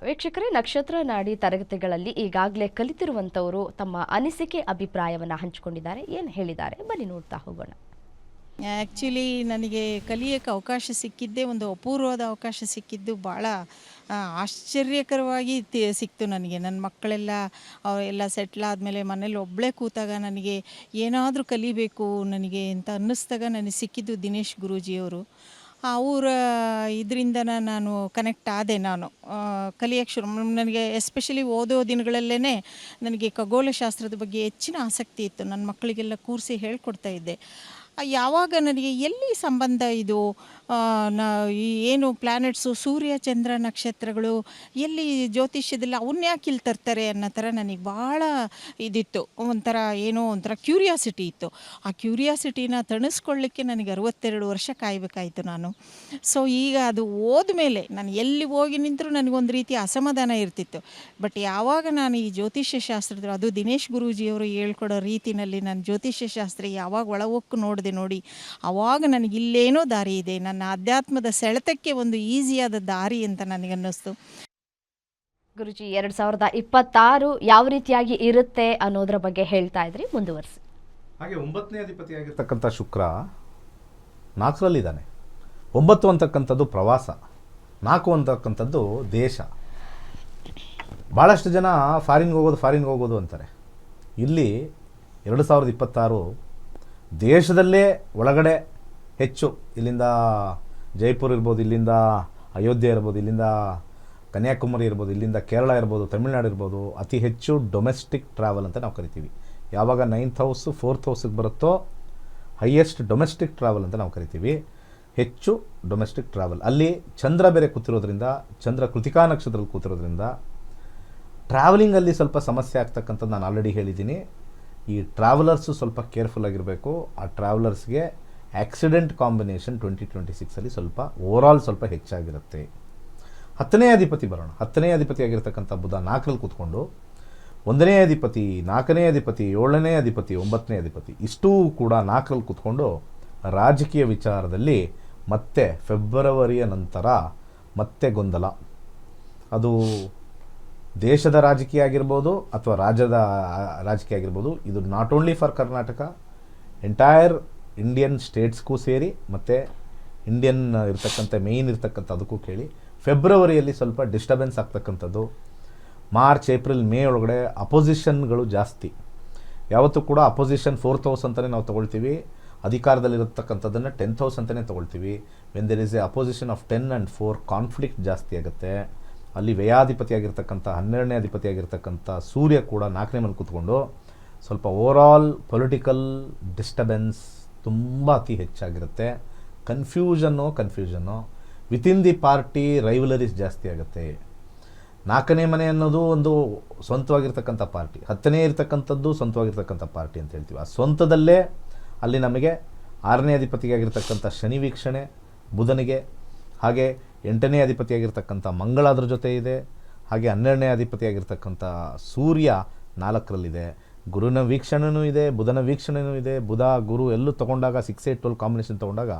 ವೀಕ್ಷಕರೇ, ನಕ್ಷತ್ರ ನಾಡಿ ತರಗತಿಗಳಲ್ಲಿ ಈಗಾಗಲೇ ಕಲಿತಿರುವಂತವರು ತಮ್ಮ ಅನಿಸಿಕೆ ಅಭಿಪ್ರಾಯವನ್ನು ಹಂಚಿಕೊಂಡಿದ್ದಾರೆ. ಏನು ಹೇಳಿದ್ದಾರೆ ಬನ್ನಿ ನೋಡ್ತಾ ಹೋಗೋಣ. ಆ್ಯಕ್ಚುಲಿ ನನಗೆ ಕಲಿಯೋಕ್ಕೆ ಅವಕಾಶ ಸಿಕ್ಕಿದ್ದೇ ಒಂದು ಅಪೂರ್ವವಾದ ಅವಕಾಶ ಸಿಕ್ಕಿದ್ದು ಭಾಳ ಆಶ್ಚರ್ಯಕರವಾಗಿ ಸಿಕ್ತು ನನಗೆ. ನನ್ನ ಮಕ್ಕಳೆಲ್ಲ ಅವರೆಲ್ಲ ಸೆಟ್ಲ್ ಆದಮೇಲೆ ಮನೇಲಿ ಒಬ್ಬಳೇ ಕೂತಾಗ ನನಗೆ ಏನಾದರೂ ಕಲಿಬೇಕು ನನಗೆ ಅಂತ ಅನ್ನಿಸ್ದಾಗ ನನಗೆ ಸಿಕ್ಕಿದ್ದು ದಿನೇಶ್ ಗುರೂಜಿಯವರು. ಅವರ ಇದರಿಂದ ನಾನು ಕನೆಕ್ಟ್ ಆದೆ. ನಾನು ಕಲಿಯೋಕ್ಕೆ ಶುರು ನನಗೆ ಎಸ್ಪೆಷಲಿ ಓದೋ ದಿನಗಳಲ್ಲೇ ನನಗೆ ಖಗೋಳಶಾಸ್ತ್ರದ ಬಗ್ಗೆ ಹೆಚ್ಚಿನ ಆಸಕ್ತಿ ಇತ್ತು. ನನ್ನ ಮಕ್ಕಳಿಗೆಲ್ಲ ಕೂರಿಸಿ ಹೇಳ್ಕೊಡ್ತಾ ಇದ್ದೆ. ಯಾವಾಗ ನನಗೆ ಎಲ್ಲಿ ಸಂಬಂಧ ಇದು ಏನು ಪ್ಲ್ಯಾನೆಟ್ಸು, ಸೂರ್ಯ ಚಂದ್ರ ನಕ್ಷತ್ರಗಳು ಎಲ್ಲಿ ಜ್ಯೋತಿಷ್ಯದಲ್ಲಿ ಅವನ್ನ ಯಾಕೆ ಇಲ್ಲಿ ತರ್ತಾರೆ ಅನ್ನೋ ಥರ ನನಗೆ ಭಾಳ ಇದಿತ್ತು. ಒಂಥರ ಕ್ಯೂರಿಯಾಸಿಟಿ ಇತ್ತು. ಆ ಕ್ಯೂರಿಯಾಸಿಟಿನ ತಣಿಸ್ಕೊಳ್ಳಿಕ್ಕೆ ನನಗೆ 62 ವರ್ಷ ಕಾಯಬೇಕಾಯಿತು ನಾನು. ಸೊ ಈಗ ಅದು ಹೋದ್ಮೇಲೆ ನಾನು ಎಲ್ಲಿ ಹೋಗಿ ನಿಂತರೂ ನನಗೊಂದು ರೀತಿ ಅಸಮಾಧಾನ ಇರ್ತಿತ್ತು. ಬಟ್ ಯಾವಾಗ ನಾನು ಈ ಜ್ಯೋತಿಷ್ಯ ಶಾಸ್ತ್ರದ ಅದು ದಿನೇಶ್ ಗುರೂಜಿಯವರು ಹೇಳ್ಕೊಡೋ ರೀತಿಯಲ್ಲಿ ನಾನು ಜ್ಯೋತಿಷ್ಯ ಶಾಸ್ತ್ರ ಯಾವಾಗ ಒಳಹೊಕ್ಕು ನೋಡಿ ಆವಾಗ ನನಗೆ ಇಲ್ಲೇನೋ ದಾರಿ ಇದೆ, ನನ್ನ ಅಧ್ಯಾತ್ಮದ ಸೆಳೆತಕ್ಕೆ ಒಂದು ಈಸಿಯಾದ ದಾರಿ ಅಂತ ನನಗನ್ನಿಸ್ತು. ಗುರುಜಿ, 2026 ಯಾವ ರೀತಿಯಾಗಿ ಇರುತ್ತೆ ಅನ್ನೋದ್ರ ಬಗ್ಗೆ ಹೇಳ್ತಾ ಇದ್ರಿ, ಮುಂದುವರಿಸಿ. ಹಾಗೆ 9ನೇ ಅಧಿಪತಿಯಾಗಿರ್ತಕ್ಕಂಥ ಶುಕ್ರ 4ರಲ್ಲಿದ್ದಾನೆ. 9 ಅಂತಕ್ಕಂಥದ್ದು ಪ್ರವಾಸ, 4 ಅಂತಕ್ಕಂಥದ್ದು ದೇಶ. ಭಾಳಷ್ಟು ಜನ ಫಾರಿನ್ಗೆ ಹೋಗೋದು ಅಂತಾರೆ. ಇಲ್ಲಿ 2026 ದೇಶದಲ್ಲೇ ಒಳಗಡೆ ಹೆಚ್ಚು, ಇಲ್ಲಿಂದ ಜೈಪುರ್ ಇರ್ಬೋದು, ಇಲ್ಲಿಂದ ಅಯೋಧ್ಯೆ ಇರ್ಬೋದು, ಇಲ್ಲಿಂದ ಕನ್ಯಾಕುಮಾರಿ ಇರ್ಬೋದು, ಇಲ್ಲಿಂದ ಕೇರಳ ಇರ್ಬೋದು, ತಮಿಳುನಾಡು ಇರ್ಬೋದು, ಅತಿ ಹೆಚ್ಚು ಡೊಮೆಸ್ಟಿಕ್ ಟ್ರಾವೆಲ್ ಅಂತ ನಾವು ಕರಿತೀವಿ. ಯಾವಾಗ 9th ಹೌಸ್ 4th ಹೌಸಿಗೆ ಬರುತ್ತೋ ಹೈಯೆಸ್ಟ್ ಡೊಮೆಸ್ಟಿಕ್ ಟ್ರಾವೆಲ್ ಅಂತ ನಾವು ಕರಿತೀವಿ. ಹೆಚ್ಚು ಡೊಮೆಸ್ಟಿಕ್ ಟ್ರಾವೆಲ್. ಅಲ್ಲಿ ಚಂದ್ರ ಬೇರೆ ಕೂತಿರೋದ್ರಿಂದ, ಚಂದ್ರ ಕೃತಿಕಾ ನಕ್ಷತ್ರದಲ್ಲಿ ಕೂತಿರೋದ್ರಿಂದ ಟ್ರಾವೆಲಿಂಗಲ್ಲಿ ಸ್ವಲ್ಪ ಸಮಸ್ಯೆ ಆಗ್ತಕ್ಕಂಥದ್ದು ನಾನು ಆಲ್ರೆಡಿ ಹೇಳಿದ್ದೀನಿ. ಈ ಟ್ರಾವೆಲರ್ಸು ಸ್ವಲ್ಪ ಕೇರ್ಫುಲ್ ಆಗಿರಬೇಕು. ಆ ಟ್ರಾವೆಲರ್ಸ್ಗೆ ಆಕ್ಸಿಡೆಂಟ್ ಕಾಂಬಿನೇಷನ್ 2026ಅಲ್ಲಿ ಸ್ವಲ್ಪ ಓವರಾಲ್ ಸ್ವಲ್ಪ ಹೆಚ್ಚಾಗಿರುತ್ತೆ. 10ನೇ ಅಧಿಪತಿ ಬರೋಣ. 10ನೇ ಅಧಿಪತಿಯಾಗಿರ್ತಕ್ಕಂಥ ಬುಧ 4ರಲ್ಲಿ ಕೂತ್ಕೊಂಡು 1ನೇ ಅಧಿಪತಿ, 4ನೇ ಅಧಿಪತಿ, 7ನೇ ಅಧಿಪತಿ, 9ನೇ ಅಧಿಪತಿ ಇಷ್ಟೂ ಕೂಡ 4ರಲ್ಲಿ ಕೂತ್ಕೊಂಡು ರಾಜಕೀಯ ವಿಚಾರದಲ್ಲಿ ಮತ್ತೆ ಫೆಬ್ರವರಿಯ ನಂತರ ಮತ್ತೆ ಗೊಂದಲ. ಅದು ದೇಶದ ರಾಜಕೀಯ ಆಗಿರ್ಬೋದು ಅಥವಾ ರಾಜ್ಯದ ರಾಜಕೀಯ ಆಗಿರ್ಬೋದು. ಇದು not only for Karnataka, entire Indian ಸ್ಟೇಟ್ಸ್ಗೂ ಸೇರಿ ಮತ್ತು ಇಂಡಿಯನ್ ಇರ್ತಕ್ಕಂಥ ಮೇಯ್ನ್ ಇರ್ತಕ್ಕಂಥ ಅದಕ್ಕೂ ಕೇಳಿ ಫೆಬ್ರವರಿಯಲ್ಲಿ ಸ್ವಲ್ಪ ಡಿಸ್ಟರ್ಬೆನ್ಸ್ ಆಗ್ತಕ್ಕಂಥದ್ದು. ಮಾರ್ಚ್, ಏಪ್ರಿಲ್, ಮೇ ಒಳಗಡೆ ಅಪೋಸಿಷನ್ಗಳು ಜಾಸ್ತಿ. ಯಾವತ್ತೂ ಕೂಡ ಅಪೋಸಿಷನ್ 4th ಹೌಸ್ ಅಂತಲೇ ನಾವು ತೊಗೊಳ್ತೀವಿ. ಅಧಿಕಾರದಲ್ಲಿರತಕ್ಕಂಥದ್ದನ್ನು 10th ಹೌಸ್ ಅಂತಲೇ ತೊಗೊಳ್ತೀವಿ. When there is a opposition of 10 and 4 conflict ಜಾಸ್ತಿ ಆಗುತ್ತೆ. ಅಲ್ಲಿ ವ್ಯಯಾಧಿಪತಿಯಾಗಿರ್ತಕ್ಕಂಥ 12ನೇ ಅಧಿಪತಿಯಾಗಿರ್ತಕ್ಕಂಥ ಸೂರ್ಯ ಕೂಡ 4ನೇ ಮನೆ ಕೂತ್ಕೊಂಡು ಸ್ವಲ್ಪ ಓವರಾಲ್ ಪೊಲಿಟಿಕಲ್ ಡಿಸ್ಟರ್ಬೆನ್ಸ್ ತುಂಬ ಅತಿ ಹೆಚ್ಚಾಗಿರುತ್ತೆ. ಕನ್ಫ್ಯೂಷನ್ನು ವಿತಿನ್ ದಿ ಪಾರ್ಟಿ ರೈವಲರೀಸ್ ಜಾಸ್ತಿ ಆಗುತ್ತೆ. 4ನೇ ಮನೆ ಅನ್ನೋದು ಒಂದು ಸ್ವಂತವಾಗಿರ್ತಕ್ಕಂಥ ಪಾರ್ಟಿ, 10ನೇ ಇರ್ತಕ್ಕಂಥದ್ದು ಸ್ವಂತವಾಗಿರ್ತಕ್ಕಂಥ ಪಾರ್ಟಿ ಅಂತ ಹೇಳ್ತೀವಿ. ಆ ಸ್ವಂತದಲ್ಲೇ ಅಲ್ಲಿ ನಮಗೆ 6ನೇ ಅಧಿಪತಿಯಾಗಿರ್ತಕ್ಕಂಥ ಶನಿ ವೀಕ್ಷಣೆ ಬುಧನಿಗೆ, ಹಾಗೆ 8ನೇ ಅಧಿಪತಿಯಾಗಿರ್ತಕ್ಕಂಥ ಮಂಗಳ ಅದ್ರ ಜೊತೆ ಇದೆ, ಹಾಗೆ 12ನೇ ಅಧಿಪತಿಯಾಗಿರ್ತಕ್ಕಂಥ ಸೂರ್ಯ 4ರಲ್ಲಿದೆ. ಗುರುನ ವೀಕ್ಷಣೆಯೂ ಇದೆ, ಬುಧನ ವೀಕ್ಷಣೆಯೂ ಇದೆ. ಬುಧ ಗುರು ಎಲ್ಲೂ ತೊಗೊಂಡಾಗ 6, 8, 12 ಕಾಂಬಿನೇಷನ್ ತೊಗೊಂಡಾಗ